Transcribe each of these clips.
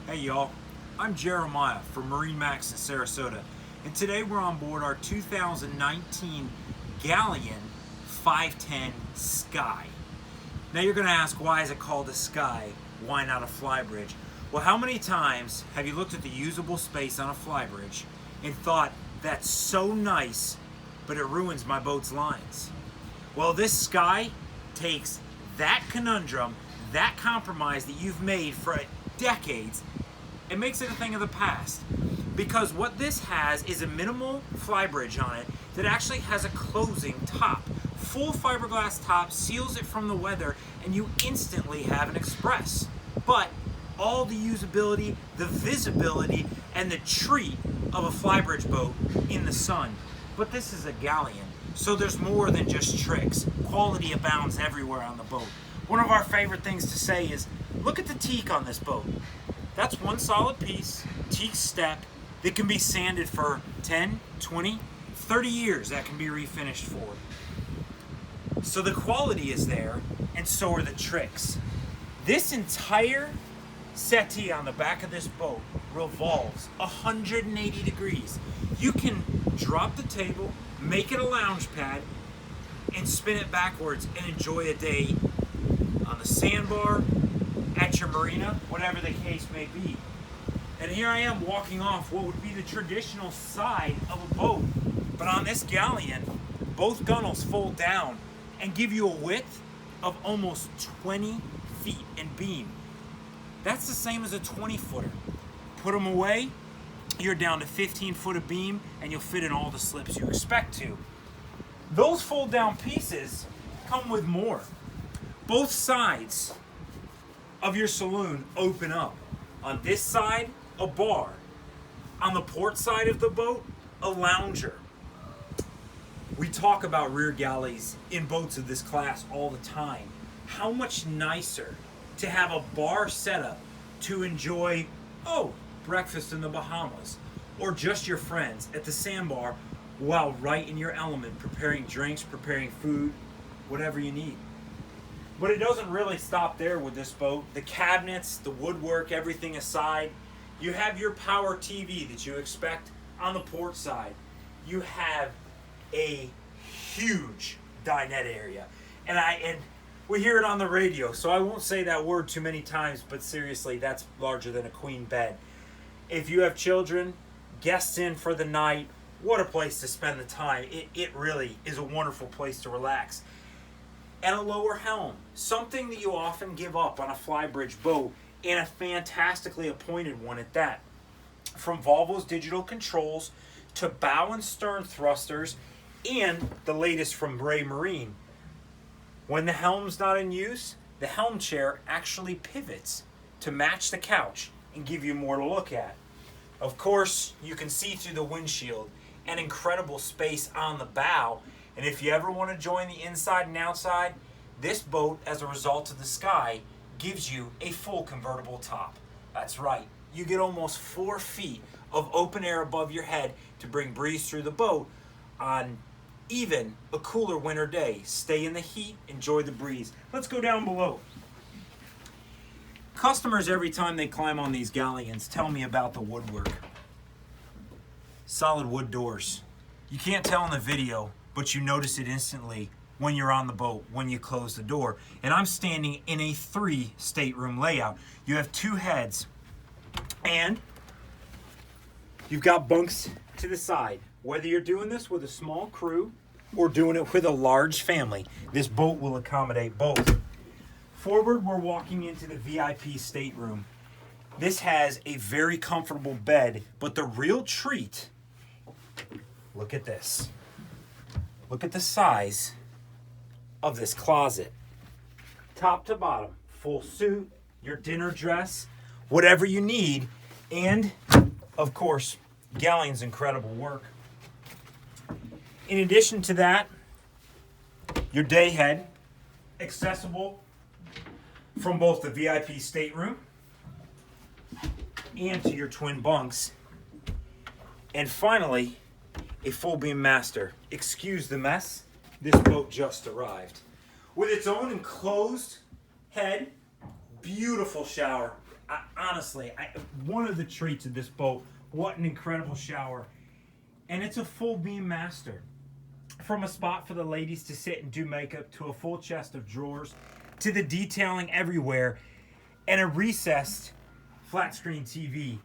Hey y'all, I'm Jeremiah from MarineMax Sarasota, and today we're on board our 2019 Galeon 510 Sky. Now you're going to ask, why is it called a Sky? Why not a flybridge? Well, how many times have you looked at the usable space on a flybridge and thought, that's so nice, but it ruins my boat's lines? Well, this Sky takes that conundrum, that compromise that you've made for decades, it makes it a thing of the past. Because what this has is a minimal flybridge on it that actually has a closing top. Full fiberglass top, seals it from the weather, and you instantly have an express. But all the usability, the visibility, and the treat of a flybridge boat in the sun. But this is a Galeon, so there's more than just tricks. Quality abounds everywhere on the boat. One of our favorite things to say is, look at the teak on this boat. That's one solid piece, teak step, that can be sanded for 10, 20, 30 years. That can be refinished for. So the quality is there, and so are the tricks. This entire settee on the back of this boat revolves 180 degrees. You can drop the table, make it a lounge pad, and spin it backwards and enjoy a day on the sandbar, at your marina, whatever the case may be. And here I am walking off what would be the traditional side of a boat. But on this Galeon, both gunnels fold down and give you a width of almost 20 feet in beam. That's the same as a 20-footer. Put them away, you're down to 15 foot of beam, and you'll fit in all the slips you expect to. Those fold down pieces come with more. Both sides of your saloon open up. On this side, a bar. On the port side of the boat, a lounger. We talk about rear galleys in boats of this class all the time. How much nicer to have a bar setup to enjoy, breakfast in the Bahamas, or just your friends at the sandbar while right in your element, preparing drinks, preparing food, whatever you need. But it doesn't really stop there with this boat. The cabinets, the woodwork, everything aside, you have your power TV that you expect on the port side. You have a huge dinette area. And we hear it on the radio, so I won't say that word too many times, but seriously, that's larger than a queen bed. If you have children, guests in for the night, what a place to spend the time. It really is a wonderful place to relax. And a lower helm, something that you often give up on a flybridge boat, and a fantastically appointed one at that. From Volvo's digital controls to bow and stern thrusters, and the latest from Ray Marine. When the helm's not in use, the helm chair actually pivots to match the couch and give you more to look at. Of course, you can see through the windshield, and incredible space on the bow. And if you ever want to join the inside and outside, this boat, as a result of the Sky, gives you a full convertible top. That's right, you get almost 4 feet of open air above your head to bring breeze through the boat on even a cooler winter day. Stay in the heat, enjoy the breeze. Let's go down below. Customers, every time they climb on these Galeons, tell me about the woodwork. Solid wood doors. You can't tell in the video, but you notice it instantly when you're on the boat, when you close the door. And I'm standing in a 3 stateroom layout. You have 2 heads, and you've got bunks to the side. Whether you're doing this with a small crew or doing it with a large family, this boat will accommodate both. Forward, we're walking into the VIP stateroom. This has a very comfortable bed, but the real treat, look at this. Look at the size of this closet. Top to bottom, full suit, your dinner dress, whatever you need. And, of course, Galeon's incredible work. In addition to that, your day head, accessible from both the VIP stateroom and to your twin bunks. And finally, a full beam master. Excuse the mess, this boat just arrived. With its own enclosed head, beautiful shower, Honestly, one of the treats of this boat, what an incredible shower. And it's a full beam master. From a spot for the ladies to sit and do makeup, to a full chest of drawers, to the detailing everywhere, and a recessed flat screen TV.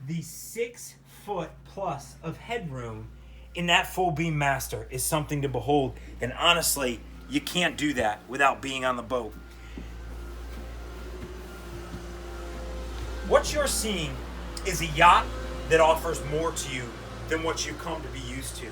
The 6 foot plus of headroom in that full beam master is something to behold. And honestly, you can't do that without being on the boat. What you're seeing is a yacht that offers more to you than what you've come to be used to.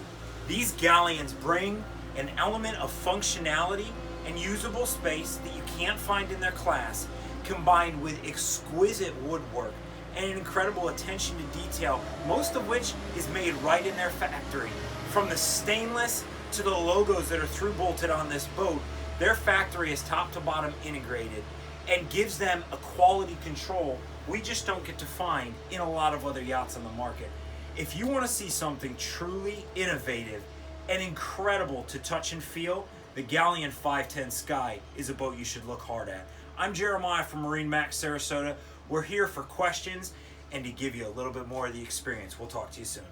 These Galeons bring an element of functionality and usable space that you can't find in their class, combined with exquisite woodwork and an incredible attention to detail, most of which is made right in their factory. From the stainless to the logos that are through-bolted on this boat, their factory is top to bottom integrated and gives them a quality control we just don't get to find in a lot of other yachts on the market. If you want to see something truly innovative and incredible to touch and feel, the Galeon 510 Sky is a boat you should look hard at. I'm Jeremiah from MarineMax Sarasota. We're here for questions and to give you a little bit more of the experience. We'll talk to you soon.